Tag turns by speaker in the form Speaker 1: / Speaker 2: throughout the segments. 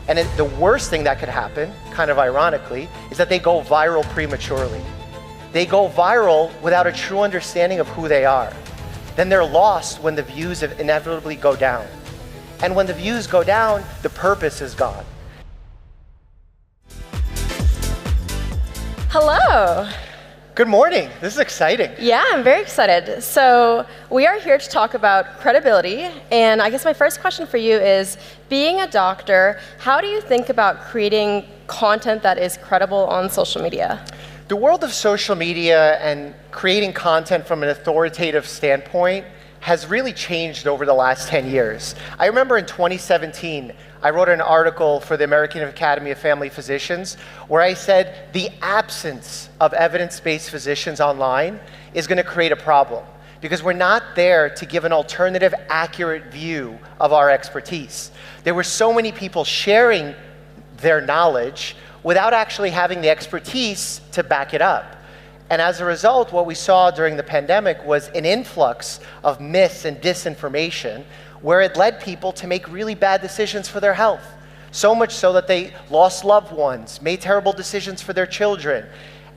Speaker 1: And the worst thing that could happen, kind of ironically, is that they go viral prematurely. They go viral without a true understanding of who they are. Then they're lost when the views inevitably go down. And when the views go down, the purpose is gone.
Speaker 2: Hello.
Speaker 1: Good morning. This is exciting.
Speaker 2: Yeah, I'm very excited. So we are here to talk about credibility. And I guess my first question for you is, being a doctor, how do you think about creating content that is credible on social media?
Speaker 1: The world of social media and creating content from an authoritative standpoint has really changed over the last 10 years. I remember in 2017, I wrote an article for the American Academy of Family Physicians where I said the absence of evidence-based physicians online is going to create a problem because we're not there to give an alternative, accurate view of our expertise. There were so many people sharing their knowledge without actually having the expertise to back it up. And as a result, what we saw during the pandemic was an influx of myths and disinformation where it led people to make really bad decisions for their health. So much so that they lost loved ones, made terrible decisions for their children.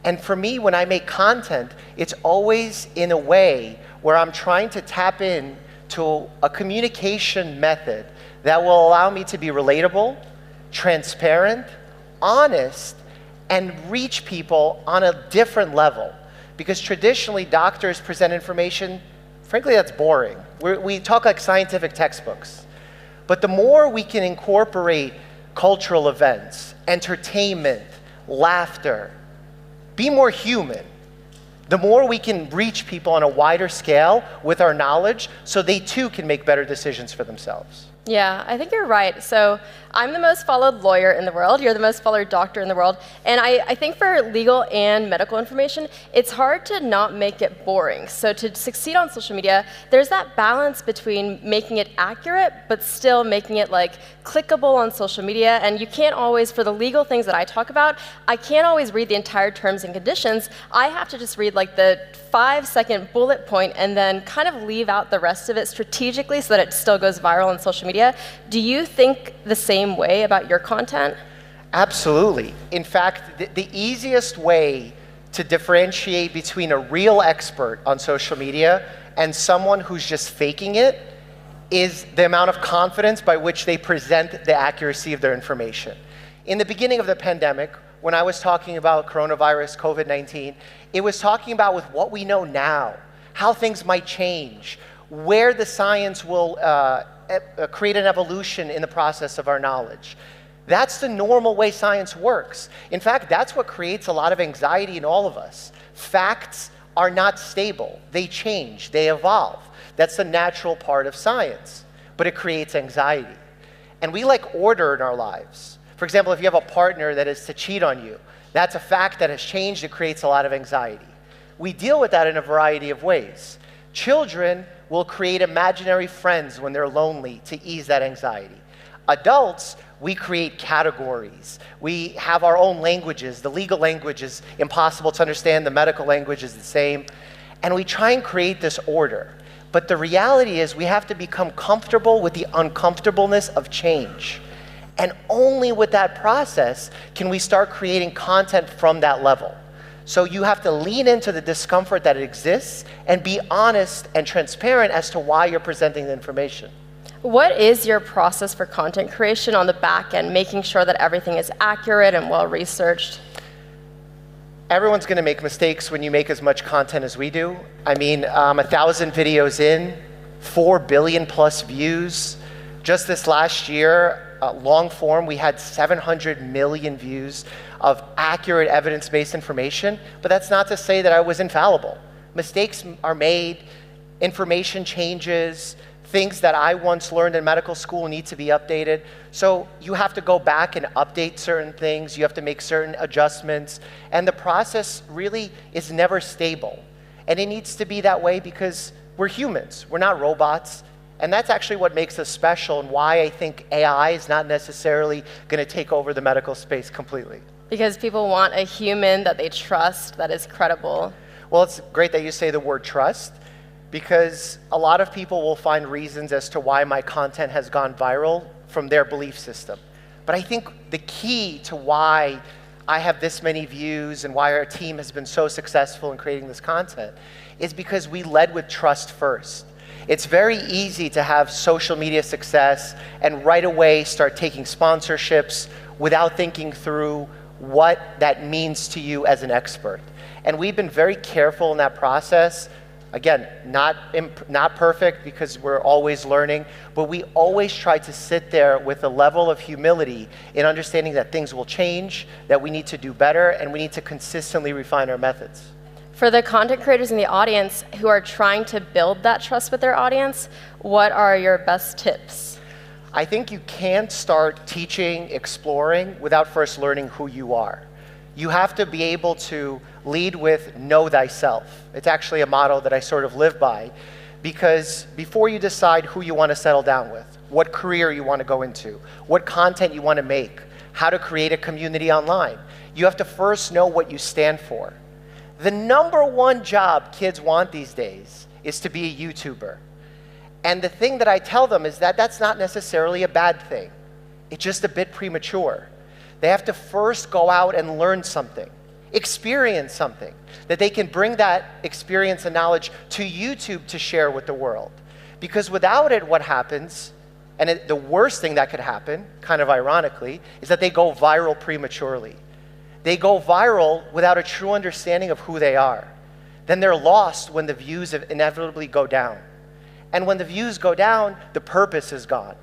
Speaker 1: And for me, when I make content, it's always in a way where I'm trying to tap in to a communication method that will allow me to be relatable, transparent, honest, and reach people on a different level. Because traditionally, doctors present information, frankly, that's boring. We talk like scientific textbooks. But the more we can incorporate cultural events, entertainment, laughter, be more human, the more we can reach people on a wider scale with our knowledge so they too can make better decisions for themselves.
Speaker 2: Yeah, I think you're right. So I'm the most followed lawyer in the world. You're the most followed doctor in the world. And I think for legal and medical information, it's hard to not make it boring. So to succeed on social media, there's that balance between making it accurate, but still making it like clickable on social media. And you can't always, for the legal things that I talk about, I can't always read the entire terms and conditions. I have to just read like the 5-second bullet point and then kind of leave out the rest of it strategically so that it still goes viral on social media. Do you think the same way about your content?
Speaker 1: Absolutely. In fact, the easiest way to differentiate between a real expert on social media and someone who's just faking it is the amount of confidence by which they present the accuracy of their information. In the beginning of the pandemic, when I was talking about coronavirus, COVID-19, it was talking about with what we know now, how things might change, where the science will create an evolution in the process of our knowledge. That's the normal way science works. In fact, that's what creates a lot of anxiety in all of us. Facts are not stable. They change, they evolve. That's the natural part of science, but it creates anxiety. And we like order in our lives. For example, if you have a partner that is to cheat on you, that's a fact that has changed. It creates a lot of anxiety. We deal with that in a variety of ways. Children will create imaginary friends when they're lonely to ease that anxiety. Adults, we create categories. We have our own languages. The legal language is impossible to understand. The medical language is the same. And we try and create this order. But the reality is we have to become comfortable with the uncomfortableness of change. And only with that process can we start creating content from that level. So you have to lean into the discomfort that exists and be honest and transparent as to why you're presenting the information.
Speaker 2: What is your process for content creation on the back end, making sure that everything is accurate and well-researched?
Speaker 1: Everyone's going to make mistakes when you make as much content as we do. I mean, 1,000 videos in, 4 billion plus views. Just this last year, long form, we had 700 million views of accurate evidence-based information, but that's not to say that I was infallible. Mistakes are made, information changes, things that I once learned in medical school need to be updated. So you have to go back and update certain things, you have to make certain adjustments, and the process really is never stable. And it needs to be that way because we're humans, we're not robots. And that's actually what makes us special and why I think AI is not necessarily going to take over the medical space completely.
Speaker 2: Because people want a human that they trust, that is credible.
Speaker 1: Well, it's great that you say the word trust, because a lot of people will find reasons as to why my content has gone viral from their belief system. But I think the key to why I have this many views and why our team has been so successful in creating this content is because we led with trust first. It's very easy to have social media success and right away start taking sponsorships without thinking through what that means to you as an expert. And we've been very careful in that process. Again, not perfect because we're always learning, but we always try to sit there with a level of humility in understanding that things will change, that we need to do better, and we need to consistently refine our methods.
Speaker 2: For the content creators in the audience who are trying to build that trust with their audience, what are your best tips?
Speaker 1: I think you can't start teaching, exploring, without first learning who you are. You have to be able to lead with know thyself. It's actually a motto that I sort of live by, because before you decide who you want to settle down with, what career you want to go into, what content you want to make, how to create a community online, you have to first know what you stand for. The number one job kids want these days is to be a YouTuber. And the thing that I tell them is that that's not necessarily a bad thing. It's just a bit premature. They have to first go out and learn something, experience something, that they can bring that experience and knowledge to YouTube to share with the world. Because without it, what happens, and the worst thing that could happen, kind of ironically, is that they go viral prematurely. They go viral without a true understanding of who they are. Then they're lost when the views inevitably go down. And when the views go down, the purpose is gone.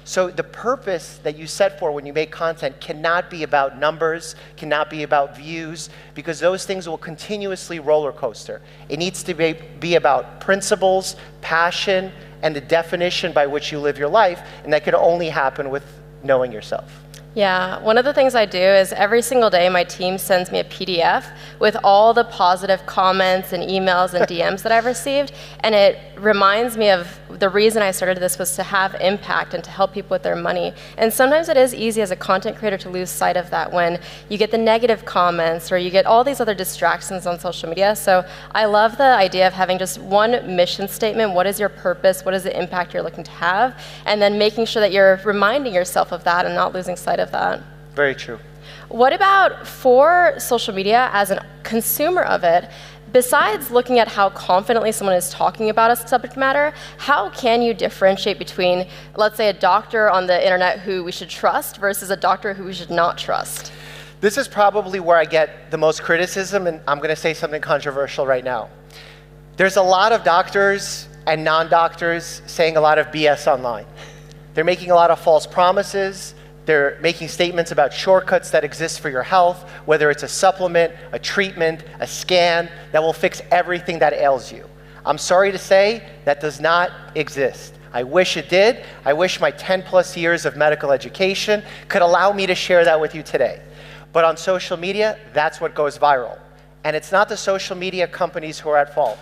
Speaker 1: So the purpose that you set for when you make content cannot be about numbers, cannot be about views, because those things will continuously roller coaster. It needs to be about principles, passion, and the definition by which you live your life, and that can only happen with knowing yourself.
Speaker 2: Yeah, one of the things I do is every single day my team sends me a PDF with all the positive comments and emails and DMs that I've received, and it reminds me of the reason I started this was to have impact and to help people with their money. And sometimes it is easy as a content creator to lose sight of that when you get the negative comments or you get all these other distractions on social media. So I love the idea of having just one mission statement. What is your purpose? What is the impact you're looking to have? And then making sure that you're reminding yourself of that and not losing sight of that.
Speaker 1: Very true.
Speaker 2: What about for social media as a consumer of it? Besides looking at how confidently someone is talking about a subject matter, how can you differentiate between, let's say, a doctor on the internet who we should trust versus a doctor who we should not trust?
Speaker 1: This is probably where I get the most criticism, and I'm going to say something controversial right now. There's a lot of doctors and non-doctors saying a lot of BS online. They're making a lot of false promises. They're making statements about shortcuts that exist for your health, whether it's a supplement, a treatment, a scan that will fix everything that ails you. I'm sorry to say that does not exist. I wish it did. I wish my 10 plus years of medical education could allow me to share that with you today. But on social media, that's what goes viral. And it's not the social media companies who are at fault.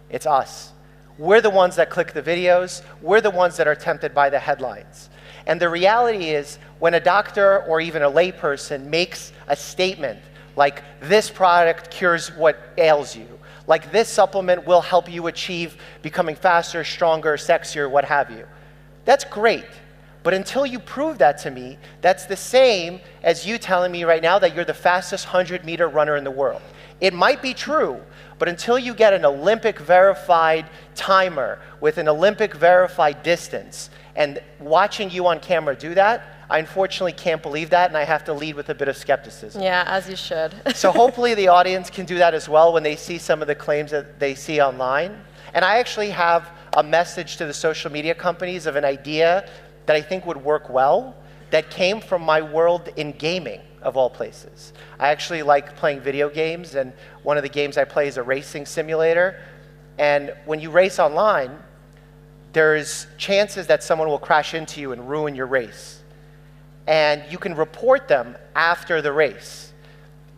Speaker 1: It's us. We're the ones that click the videos. We're the ones that are tempted by the headlines. And the reality is, when a doctor or even a layperson makes a statement like, this product cures what ails you, like this supplement will help you achieve becoming faster, stronger, sexier, what have you, that's great. But until you prove that to me, that's the same as you telling me right now that you're the fastest 100-meter runner in the world. It might be true, but until you get an Olympic verified timer with an Olympic verified distance, and watching you on camera do that, I unfortunately can't believe that, and I have to lead with a bit of skepticism.
Speaker 2: Yeah, as you should.
Speaker 1: So hopefully the audience can do that as well when they see some of the claims that they see online. And I actually have a message to the social media companies of an idea that I think would work well that came from my world in gaming, of all places. I actually like playing video games, and one of the games I play is a racing simulator. And when you race online, there's chances that someone will crash into you and ruin your race. And you can report them after the race.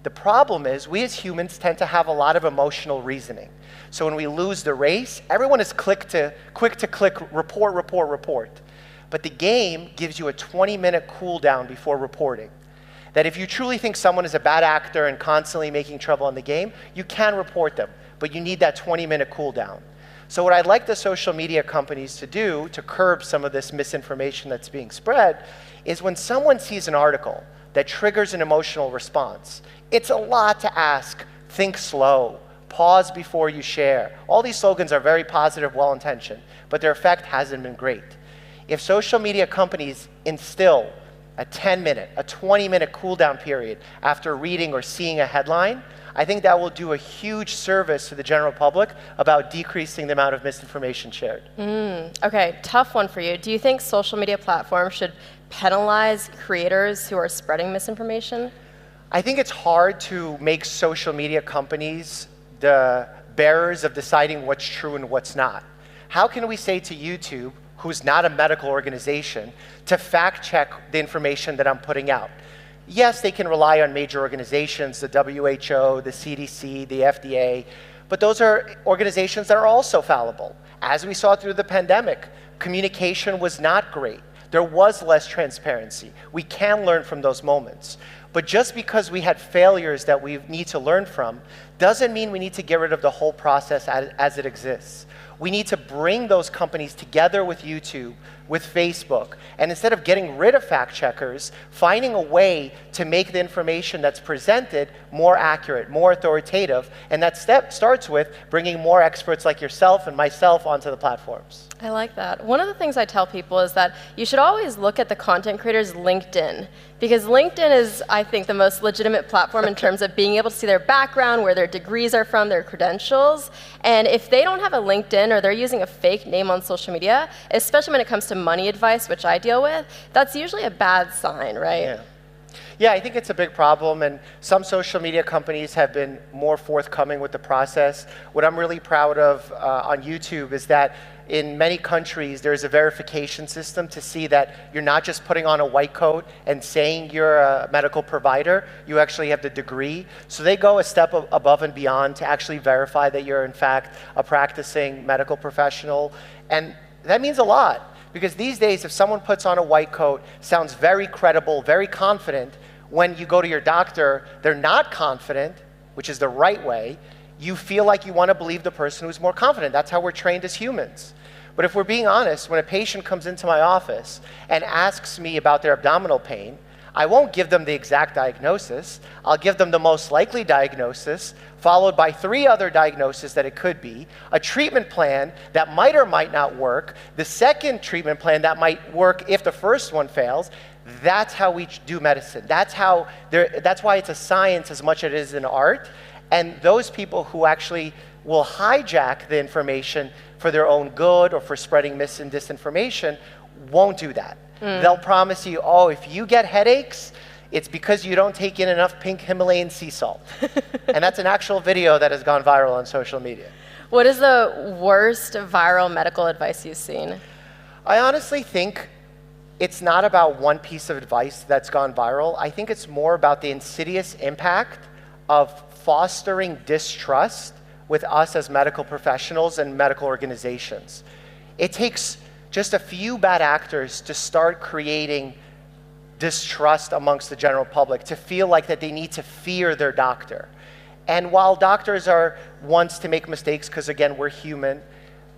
Speaker 1: The problem is, we as humans tend to have a lot of emotional reasoning. So when we lose the race, everyone is quick to click report, report, report. But the game gives you a 20-minute cooldown before reporting. That if you truly think someone is a bad actor and constantly making trouble in the game, you can report them, but you need that 20-minute cooldown. So what I'd like the social media companies to do to curb some of this misinformation that's being spread is when someone sees an article that triggers an emotional response, it's a lot to ask, think slow, pause before you share. All these slogans are very positive, well-intentioned, but their effect hasn't been great. If social media companies instill a 10-minute, a 20-minute cool-down period after reading or seeing a headline, I think that will do a huge service to the general public about decreasing the amount of misinformation shared.
Speaker 2: Okay, tough one for you. Do you think social media platforms should penalize creators who are spreading misinformation?
Speaker 1: I think it's hard to make social media companies the bearers of deciding what's true and what's not. How can we say to YouTube, who's not a medical organization, to fact check the information that I'm putting out? Yes, they can rely on major organizations, the WHO, the CDC, the FDA, but those are organizations that are also fallible. As we saw through the pandemic, communication was not great. There was less transparency. We can learn from those moments. But just because we had failures that we need to learn from doesn't mean we need to get rid of the whole process as it exists. We need to bring those companies together with YouTube, with Facebook, and instead of getting rid of fact checkers, finding a way to make the information that's presented more accurate, more authoritative, and that step starts with bringing more experts like yourself and myself onto the platforms.
Speaker 2: I like that. One of the things I tell people is that you should always look at the content creator's LinkedIn, because LinkedIn is, I think, the most legitimate platform in terms of being able to see their background, where their degrees are from, their credentials. And if they don't have a LinkedIn or they're using a fake name on social media, especially when it comes to money advice, which I deal with, that's usually a bad sign, right?
Speaker 1: Yeah. Yeah, I think it's a big problem, and some social media companies have been more forthcoming with the process. What I'm really proud of on YouTube is that in many countries, there's a verification system to see that you're not just putting on a white coat and saying you're a medical provider, you actually have the degree. So they go a step above and beyond to actually verify that you're in fact a practicing medical professional. And that means a lot, because these days, if someone puts on a white coat, sounds very credible, very confident, when you go to your doctor, they're not confident, which is the right way, you feel like you want to believe the person who's more confident. That's how we're trained as humans. But if we're being honest, when a patient comes into my office and asks me about their abdominal pain, I won't give them the exact diagnosis. I'll give them the most likely diagnosis, followed by 3 other diagnoses that it could be, a treatment plan that might or might not work, the second treatment plan that might work if the first one fails. That's how we do medicine. That's why it's a science as much as it is an art. And those people who actually will hijack the information for their own good or for spreading mis and disinformation won't do that. They'll promise you, oh, if you get headaches, it's because you don't take in enough pink Himalayan sea salt. And that's an actual video that has gone viral on social media.
Speaker 2: What is the worst viral medical advice you've seen?
Speaker 1: I honestly think it's not about one piece of advice that's gone viral. I think it's more about the insidious impact of fostering distrust with us as medical professionals and medical organizations. It takes just a few bad actors to start creating distrust amongst the general public, to feel like that they need to fear their doctor. And while doctors are ones to make mistakes, because again, we're human,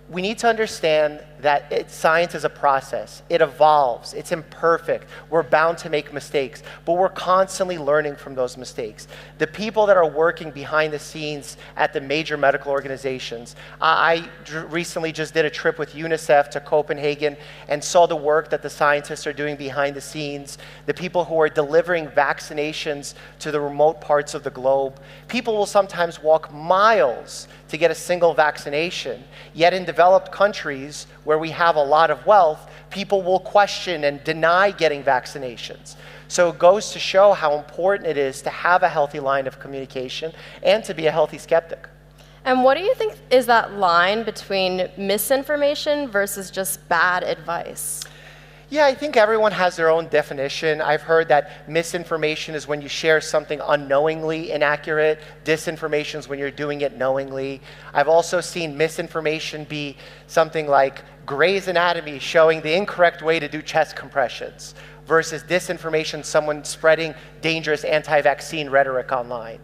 Speaker 1: we need to understand that science is a process. It evolves. It's imperfect. We're bound to make mistakes, but we're constantly learning from those mistakes. The people that are working behind the scenes at the major medical organizations, I recently just did a trip with UNICEF to Copenhagen and saw the work that the scientists are doing behind the scenes, the people who are delivering vaccinations to the remote parts of the globe. People will sometimes walk miles to get a single vaccination, yet in developed countries where we have a lot of wealth, people will question and deny getting vaccinations. So it goes to show how important it is to have a healthy line of communication and to be a healthy skeptic.
Speaker 2: And what do you think is that line between misinformation versus just bad advice?
Speaker 1: Yeah, I think everyone has their own definition. I've heard that misinformation is when you share something unknowingly inaccurate. Disinformation is when you're doing it knowingly. I've also seen misinformation be something like Grey's Anatomy showing the incorrect way to do chest compressions versus disinformation, someone spreading dangerous anti-vaccine rhetoric online.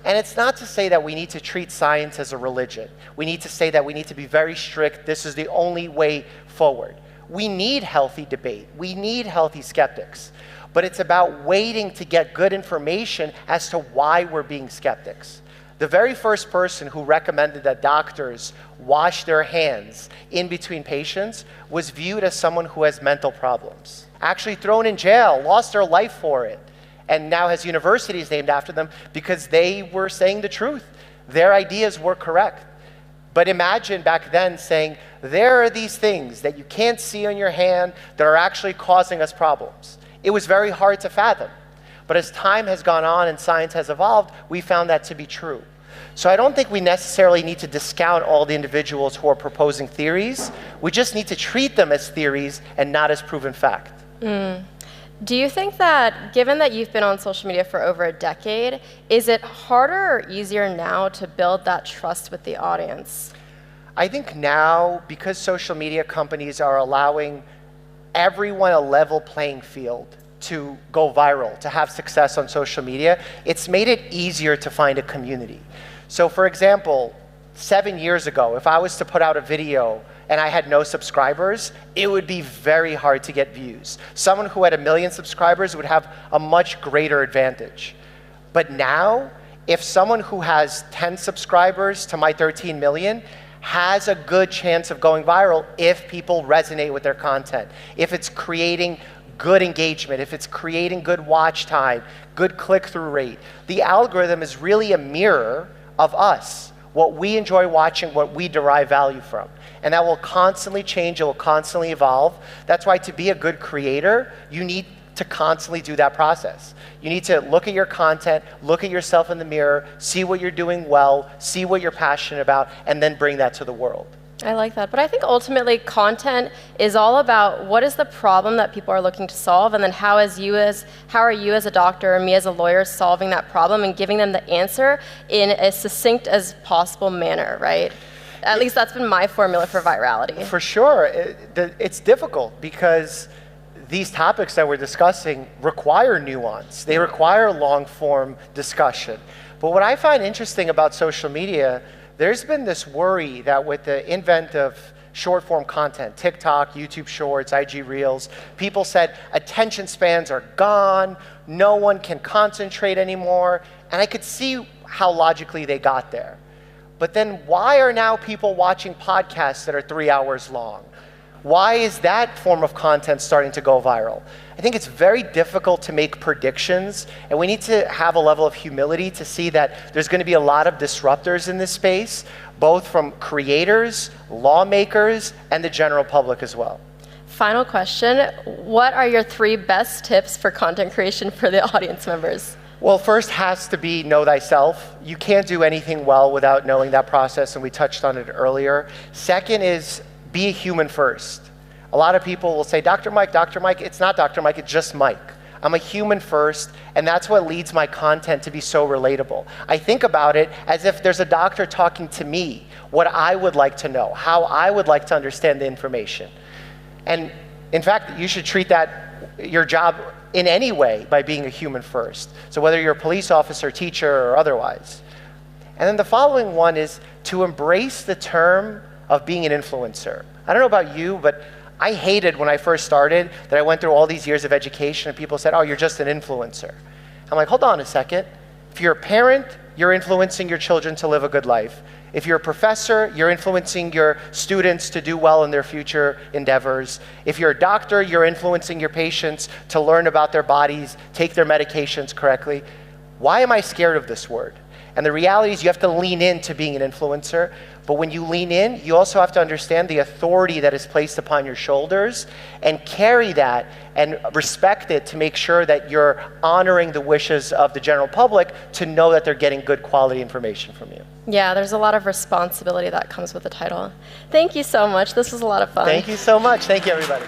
Speaker 1: And it's not to say that we need to treat science as a religion. We need to say that we need to be very strict. This is the only way forward. We need healthy debate. We need healthy skeptics. But it's about waiting to get good information as to why we're being skeptics. The very first person who recommended that doctors wash their hands in between patients was viewed as someone who has mental problems. Actually thrown in jail, lost their life for it, and now has universities named after them because they were saying the truth. Their ideas were correct. But imagine back then saying, there are these things that you can't see on your hand that are actually causing us problems. It was very hard to fathom. But as time has gone on and science has evolved, we found that to be true. So I don't think we necessarily need to discount all the individuals who are proposing theories. We just need to treat them as theories and not as proven fact.
Speaker 2: Do you think that, given that you've been on social media for over a decade, is it harder or easier now to build that trust with the audience?
Speaker 1: I think now, because social media companies are allowing everyone a level playing field to go viral, to have success on social media, it's made it easier to find a community. So for example, 7 years ago, if I was to put out a video and I had no subscribers, it would be very hard to get views. Someone who had 1 million subscribers would have a much greater advantage. But now, if someone who has 10 subscribers to my 13 million has a good chance of going viral if people resonate with their content, if it's creating good engagement, if it's creating good watch time, good click-through rate. The algorithm is really a mirror of us, what we enjoy watching, what we derive value from. And that will constantly change, it will constantly evolve. That's why to be a good creator, you need to constantly do that process. You need to look at your content, look at yourself in the mirror, see what you're doing well, see what you're passionate about, and then bring that to the world.
Speaker 2: I like that. But I think ultimately content is all about what is the problem that people are looking to solve, and then how are you as a doctor or me as a lawyer solving that problem and giving them the answer in as succinct as possible manner, right? At least that's been my formula for virality.
Speaker 1: For sure. It's difficult because these topics that we're discussing require nuance. They require long-form discussion. But what I find interesting about social media, there's been this worry that with the advent of short-form content, TikTok, YouTube Shorts, IG Reels, people said attention spans are gone, no one can concentrate anymore, and I could see how logically they got there. But then why are now people watching podcasts that are 3 hours long? Why is that form of content starting to go viral? I think it's very difficult to make predictions, and we need to have a level of humility to see that there's going to be a lot of disruptors in this space, both from creators, lawmakers, and the general public as well.
Speaker 2: Final question, what are your 3 best tips for content creation for the audience members?
Speaker 1: Well, first has to be know thyself. You can't do anything well without knowing that process, and we touched on it earlier. Second is be a human first. A lot of people will say, Dr. Mike, it's not Dr. Mike, it's just Mike. I'm a human first, and that's what leads my content to be so relatable. I think about it as if there's a doctor talking to me, what I would like to know, how I would like to understand the information. And in fact, you should treat that, your job in any way, by being a human first. So whether you're a police officer, teacher, or otherwise. And then the following one is to embrace the term of being an influencer. I don't know about you, but I hated when I first started that I went through all these years of education and people said, oh, you're just an influencer. I'm like, hold on a second. If you're a parent, you're influencing your children to live a good life. If you're a professor, you're influencing your students to do well in their future endeavors. If you're a doctor, you're influencing your patients to learn about their bodies, take their medications correctly. Why am I scared of this word? And the reality is you have to lean into being an influencer. But when you lean in, you also have to understand the authority that is placed upon your shoulders and carry that and respect it to make sure that you're honoring the wishes of the general public to know that they're getting good quality information from you.
Speaker 2: Yeah, there's a lot of responsibility that comes with the title. Thank you so much. This was a lot of fun.
Speaker 1: Thank you so much. Thank you, everybody.